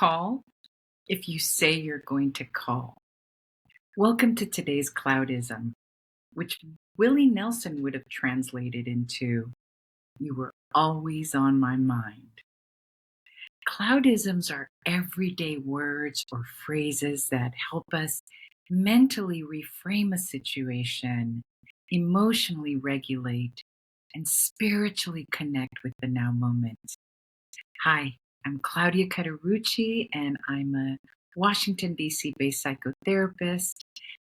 call if you say you're going to call. Welcome to today's Cloudism, which Willie Nelson would have translated into, "You were always on my mind." Cloudisms are everyday words or phrases that help us mentally reframe a situation, emotionally regulate, and spiritually connect with the now moment. Hi, I'm Claudia Cauterucci, and I'm a Washington, D.C. based psychotherapist.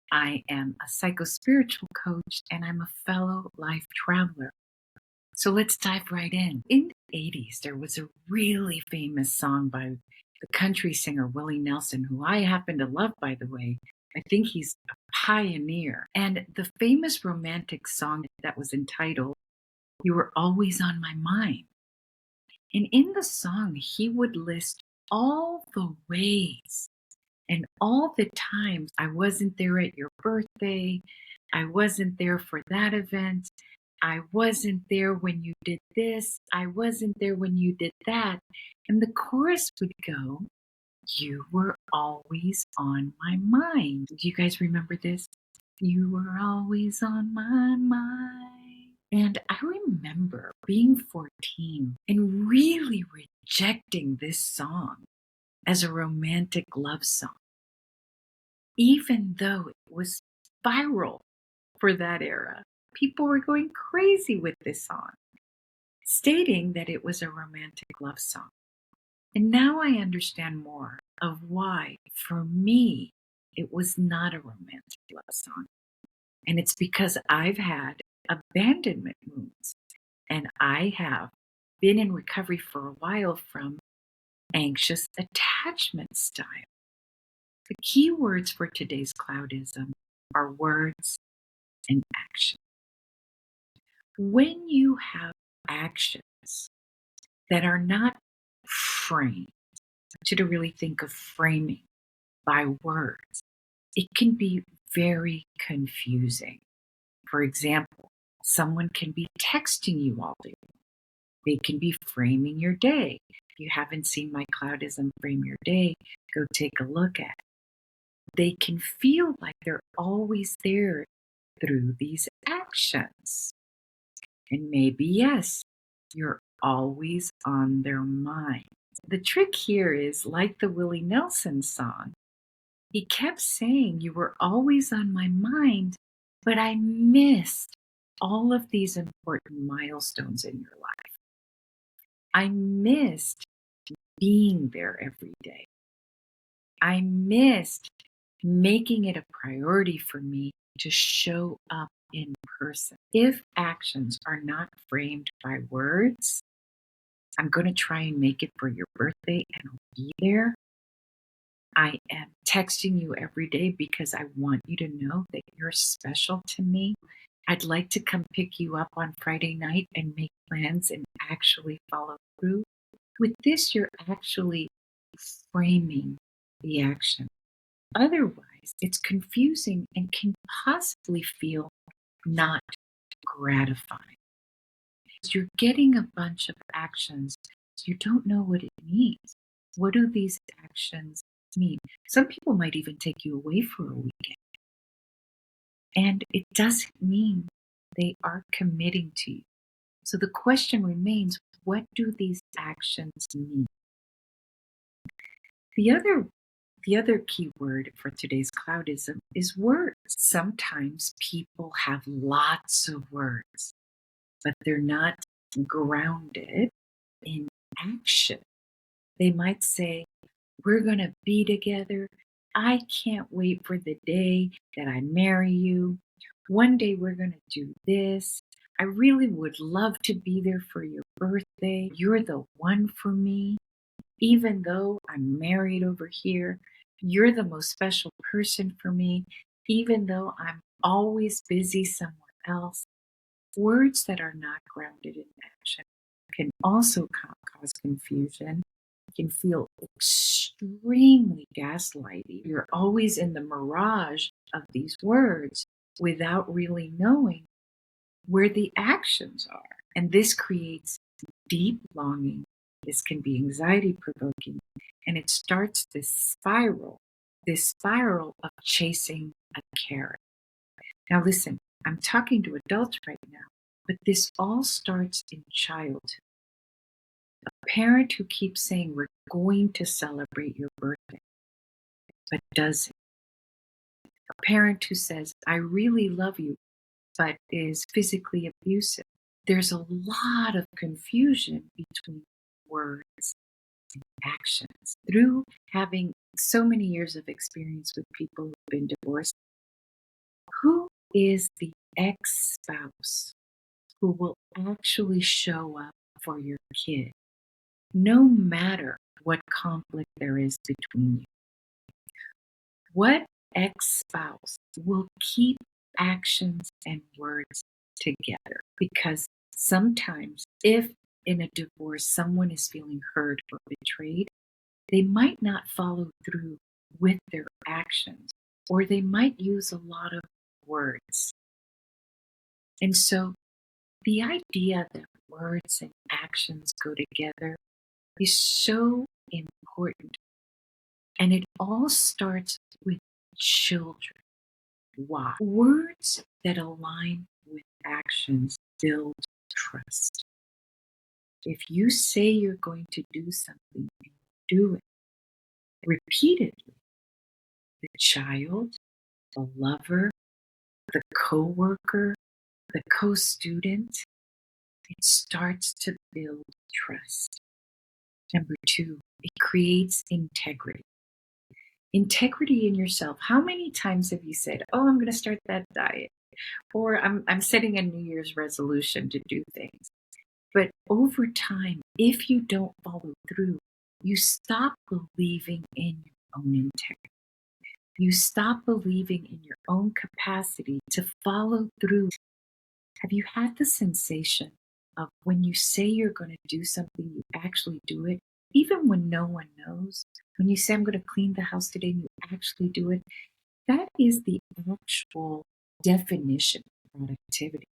I am a psychospiritual coach, and I'm a fellow life traveler. So let's dive right in. In the 80s, there was a really famous song by the country singer Willie Nelson, who I happen to love, by the way. I think he's a pioneer. And the famous romantic song that was entitled, "You Were Always on My Mind." And in the song, he would list all the ways and all the times I wasn't there at your birthday, I wasn't there for that event, I wasn't there when you did this, I wasn't there when you did that. And the chorus would go, "You were always on my mind." Do you guys remember this? You were always on my mind. And I remember being 14 and really rejecting this song as a romantic love song, even though it was viral for that era. People were going crazy with this song, stating that it was a romantic love song. And now I understand more of why, for me, it was not a romantic love song. And it's because I've had abandonment wounds, and I have been in recovery for a while from anxious attachment style. The key words for today's Cloudism are words and action. When you have actions that are not framed, I want you to really think of framing by words. It can be very confusing. For example, someone can be texting you all day long. They can be framing your day. If you haven't seen my Cloudism Frame Your Day, go take a look at it. They can feel like they're always there through these actions. And maybe, yes, you're always on their mind. The trick here is, like the Willie Nelson song, he kept saying, "You were always on my mind, but I missed all of these important milestones in your life. I missed being there every day. I missed making it a priority for me to show up in person." If actions are not framed by words, "I'm going to try and make it for your birthday and I'll be there. I am texting you every day because I want you to know that you're special to me. I'd like to come pick you up on Friday night and make plans and actually follow through." With this, you're actually framing the action. Otherwise, it's confusing and can possibly feel not gratifying. You're getting a bunch of actions, you don't know what it means. What do these actions mean? Some people might even take you away for a weekend. And it doesn't mean they are committing to you. So the question remains, what do these actions mean? The other key word for today's Cloudism is words. Sometimes people have lots of words, but they're not grounded in action. They might say, "We're going to be together. I can't wait for the day that I marry you. One day we're going to do this. I really would love to be there for your birthday. You're the one for me. Even though I'm married over here, you're the most special person for me. Even though I'm always busy somewhere else." Words that are not grounded in action can also cause confusion, can feel extremely gaslighty. You're always in the mirage of these words without really knowing where the actions are. And this creates deep longing This can be anxiety provoking, and it starts this spiral of chasing a carrot. Now, listen, I'm talking to adults right now, but this all starts in childhood. A parent who keeps saying, "We're going to celebrate your birthday," but doesn't. A parent who says, "I really love you," but is physically abusive. There's a lot of confusion between words and actions. Through having so many years of experience with people who've been divorced, who is the ex-spouse who will actually show up for your kid, no matter what conflict there is between you? What ex-spouse will keep actions and words together? Because sometimes, if in a divorce someone is feeling hurt or betrayed, they might not follow through with their actions, or they might use a lot of words. And so the idea that words and actions go together is so important. And it all starts with children. Why? Words that align with actions build trust. If you say you're going to do something and you do it repeatedly, the child, the lover, the coworker, the co-student, it starts to build trust. Number two, it creates integrity. Integrity in yourself. How many times have you said, "Oh, I'm going to start that diet," or I'm setting a New Year's resolution to do things? But over time, if you don't follow through, you stop believing in your own integrity. You stop believing in your own capacity to follow through. Have you had the sensation of when you say you're going to do something, you actually do it, even when no one knows? When you say, "I'm going to clean the house today," and you actually do it, that is the actual definition of productivity,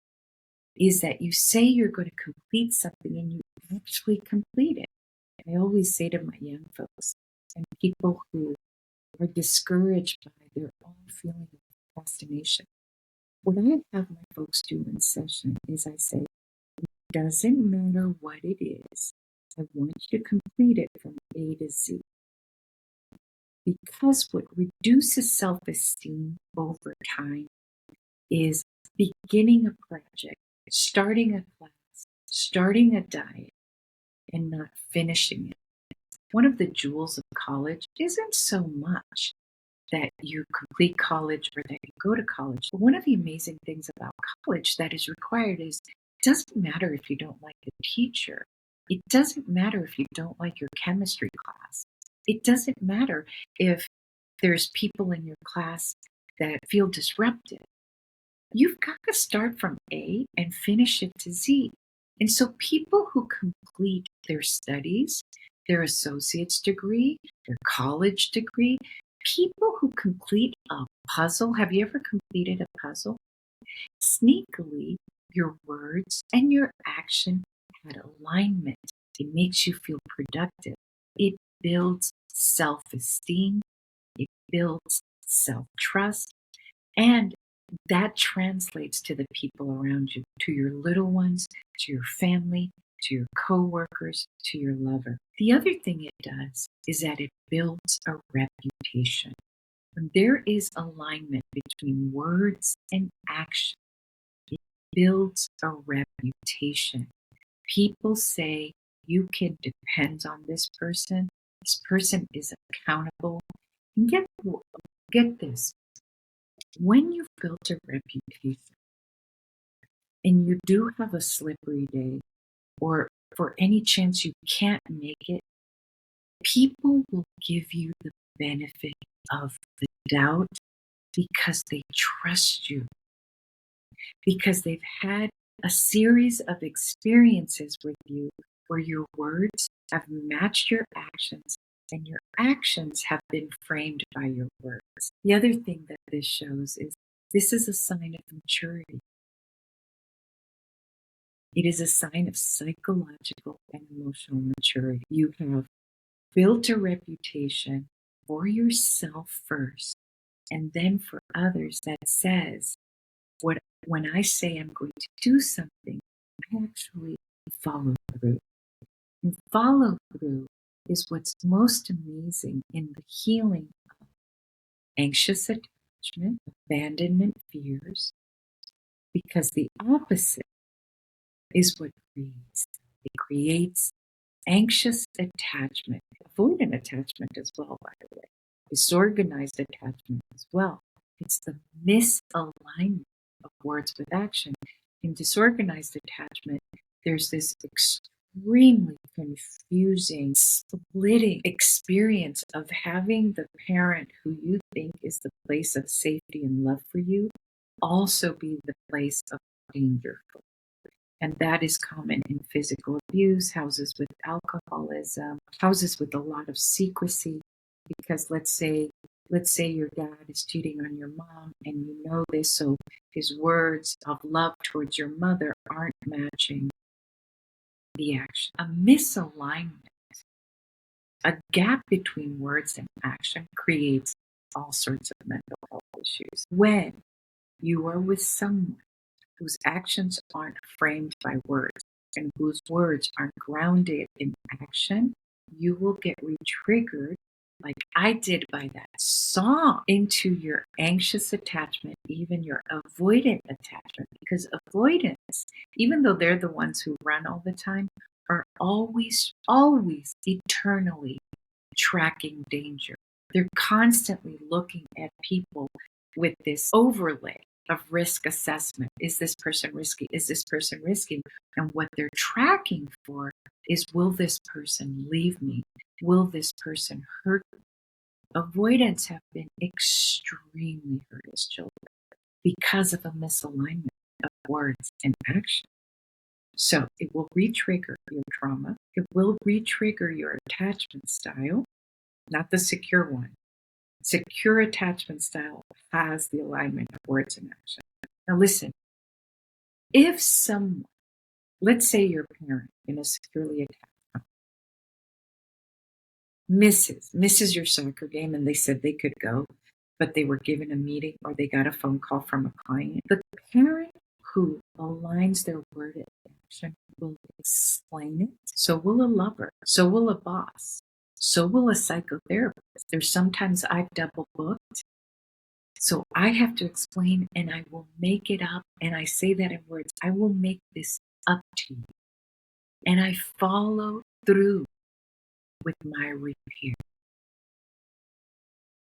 is that you say you're going to complete something and you actually complete it. And I always say to my young folks and people who are discouraged by their own feeling of procrastination, what I have my folks do in session is I say, doesn't matter what it is, I want you to complete it from A to Z. Because what reduces self-esteem over time is beginning a project, starting a class, starting a diet, and not finishing it. One of the jewels of college isn't so much that you complete college or that you go to college. But one of the amazing things about college that is required is it doesn't matter if you don't like the teacher. It doesn't matter if you don't like your chemistry class. It doesn't matter if there's people in your class that feel disrupted. You've got to start from A and finish it to Z. And so people who complete their studies, their associate's degree, their college degree, people who complete a puzzle, have you ever completed a puzzle? Sneakily, your words and your action had alignment. It makes you feel productive. It builds self-esteem. It builds self-trust. And that translates to the people around you, to your little ones, to your family, to your coworkers, to your lover. The other thing it does is that it builds a reputation. When there is alignment between words and action, it builds a reputation. People say you can depend on this person. This person is accountable. And get this. When you've built a reputation and you do have a slippery day, or for any chance you can't make it, people will give you the benefit of the doubt because they trust you, because they've had a series of experiences with you where your words have matched your actions and your actions have been framed by your words. The other thing that this shows is this is a sign of maturity. It is a sign of psychological and emotional maturity. You have built a reputation for yourself first, and then for others that says, when I say I'm going to do something, I actually follow through. And follow through is what's most amazing in the healing of anxious attachment, abandonment fears, because the opposite is what creates. It creates anxious attachment, avoidant attachment as well, by the way, disorganized attachment as well. It's the misalignment of words with action. In disorganized attachment, there's this extremely confusing, splitting experience of having the parent who you think is the place of safety and love for you also be the place of danger for you. And that is common in physical abuse, houses with alcoholism, houses with a lot of secrecy. Because let's say your dad is cheating on your mom and you know this, so his words of love towards your mother aren't matching the action. A misalignment, a gap between words and action creates all sorts of mental health issues. When you are with someone whose actions aren't framed by words and whose words aren't grounded in action, you will get re-triggered, like I did by that song, into your anxious attachment, even your avoidant attachment. Because avoidance, even though they're the ones who run all the time, are always eternally tracking danger. They're constantly looking at people with this overlay of risk assessment. Is this person risky? Is this person risky? And what they're tracking for is, will this person leave me? Will this person hurt me? Avoidants have been extremely hurt as children because of a misalignment of words and action. So it will re-trigger your trauma. It will re-trigger your attachment style, not the secure one. Secure attachment style has the alignment of words and action. Now listen, if someone, let's say your parent in a securely attached home, misses your soccer game and they said they could go, but they were given a meeting or they got a phone call from a client, the parent who aligns their word and action will explain it. So will a lover. So will a boss. So will a psychotherapist. There's sometimes I've double booked. So I have to explain and I will make it up. And I say that in words. I will make this up to you. And I follow through with my repair.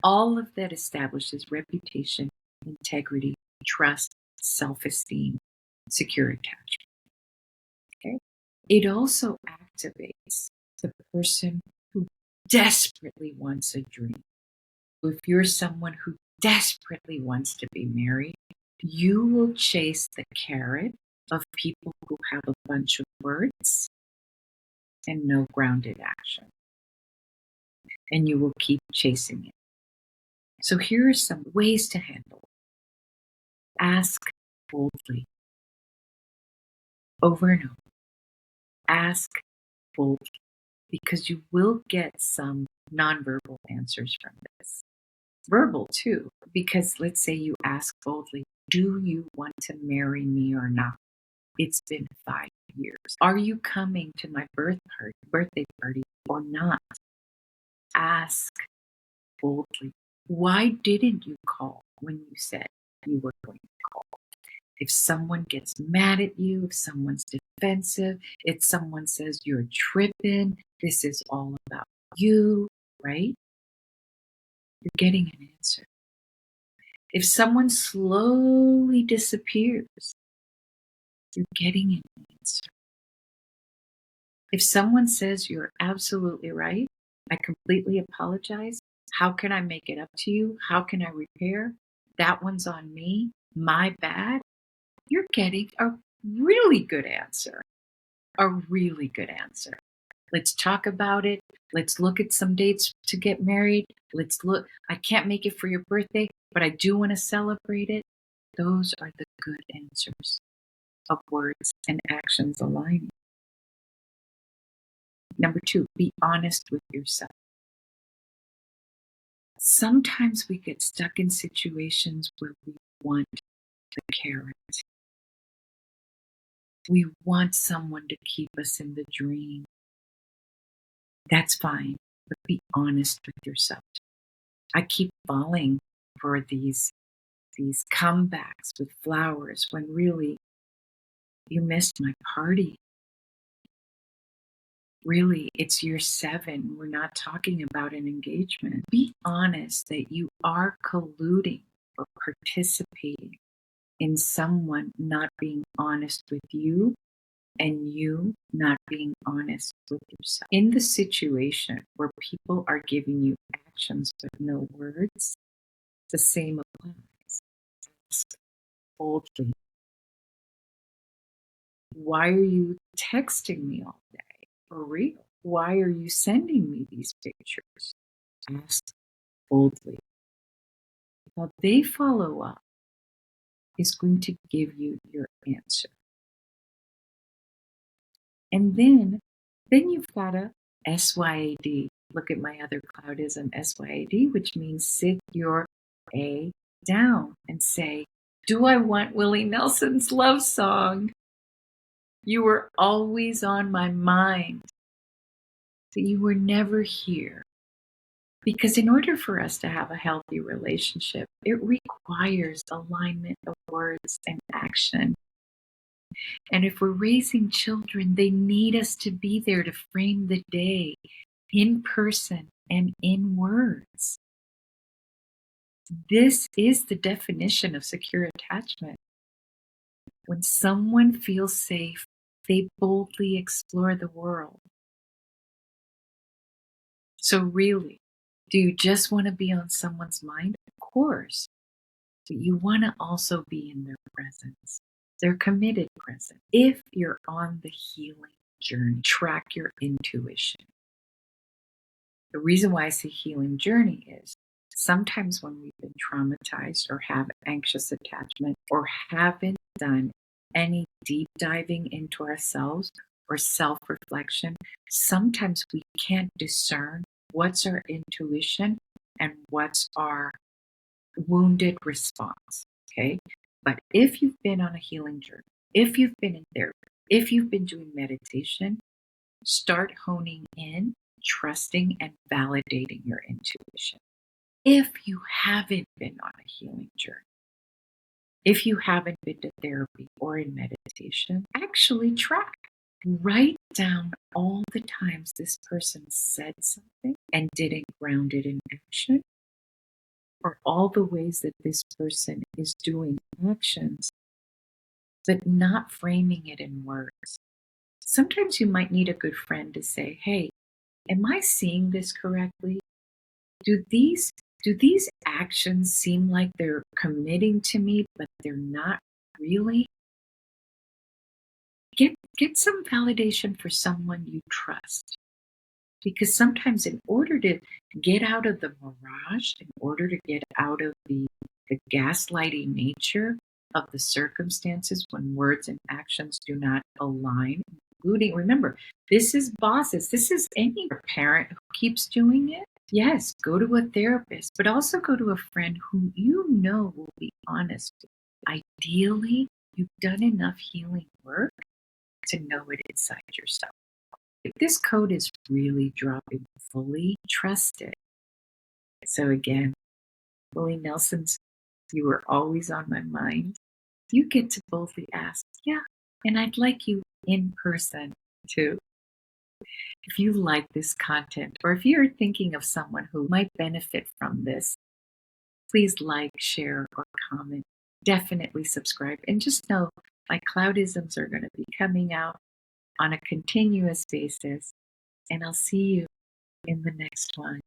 All of that establishes reputation, integrity, trust, self-esteem, secure attachment. Okay? It also activates the person who desperately wants a dream. If you're someone who desperately wants to be married, you will chase the carrot of people who have a bunch of words and no grounded action. And you will keep chasing it. So here are some ways to handle it. Ask boldly. Over and over. Ask boldly, because you will get some nonverbal answers from this. Verbal too, because let's say you ask boldly, do you want to marry me or not? It's been 5 years. Are you coming to my birthday party or not? Ask boldly. Why didn't you call when you said you were going to call? If someone gets mad at you, if someone's defensive, if someone says you're tripping, this is all about you, right? You're getting an answer. If someone slowly disappears, you're getting an answer. If someone says you're absolutely right, I completely apologize. How can I make it up to you? How can I repair? That one's on me. My bad. You're getting a really good answer. A really good answer. Let's talk about it. Let's look at some dates to get married. Let's look. I can't make it for your birthday, but I do want to celebrate it. Those are the good answers. of words and actions aligning. Number 2, be honest with yourself. Sometimes we get stuck in situations where we want the carrot. We want someone to keep us in the dream. That's fine, but be honest with yourself. I keep falling for these comebacks with flowers when really you missed my party. Really, it's year 7. We're not talking about an engagement. Be honest that you are colluding or participating in someone not being honest with you and you not being honest with yourself. In the situation where people are giving you actions but no words, the same applies. Ask boldly, why are you texting me all day? For real? Why are you sending me these pictures? Ask boldly. While they follow up, is going to give you your answer. And then you've got a SYAD. Look at my other cloudism, SYAD, which means sit your A down and say, do I want Willie Nelson's love song? You were always on my mind. But you were never here. Because in order for us to have a healthy relationship, it requires alignment of words and action. And if we're raising children, they need us to be there to frame the day in person and in words. This is the definition of secure attachment. When someone feels safe, they boldly explore the world. So really, do you just want to be on someone's mind? Of course. But you want to also be in their presence, their committed presence. If you're on the healing journey, track your intuition. The reason why I say healing journey is sometimes when we've been traumatized or have anxious attachment or haven't done any deep diving into ourselves or self-reflection, sometimes we can't discern what's our intuition and what's our wounded response, okay? But if you've been on a healing journey, if you've been in therapy, if you've been doing meditation, start honing in, trusting, and validating your intuition. If you haven't been on a healing journey, if you haven't been to therapy or in meditation, actually track. Write down all the times this person said something and didn't ground it in action, or all the ways that this person is doing actions, but not framing it in words. Sometimes you might need a good friend to say, hey, am I seeing this correctly? Do these actions seem like they're committing to me, but they're not really? Get some validation for someone you trust. Because sometimes in order to get out of the mirage, in order to get out of the gaslighting nature of the circumstances when words and actions do not align, including, remember, this is bosses, this is any parent who keeps doing it. Yes, go to a therapist, but also go to a friend who you know will be honest with you. Ideally, you've done enough healing work to know it inside yourself. If this code is really dropping fully, trust it. So again, Willie Nelson's You Were Always on My Mind. You get to boldly ask, yeah, and I'd like you in person too. If you like this content, or if you're thinking of someone who might benefit from this, please like, share, or comment. Definitely subscribe. And just know my cloudisms are going to be coming out on a continuous basis. And I'll see you in the next one.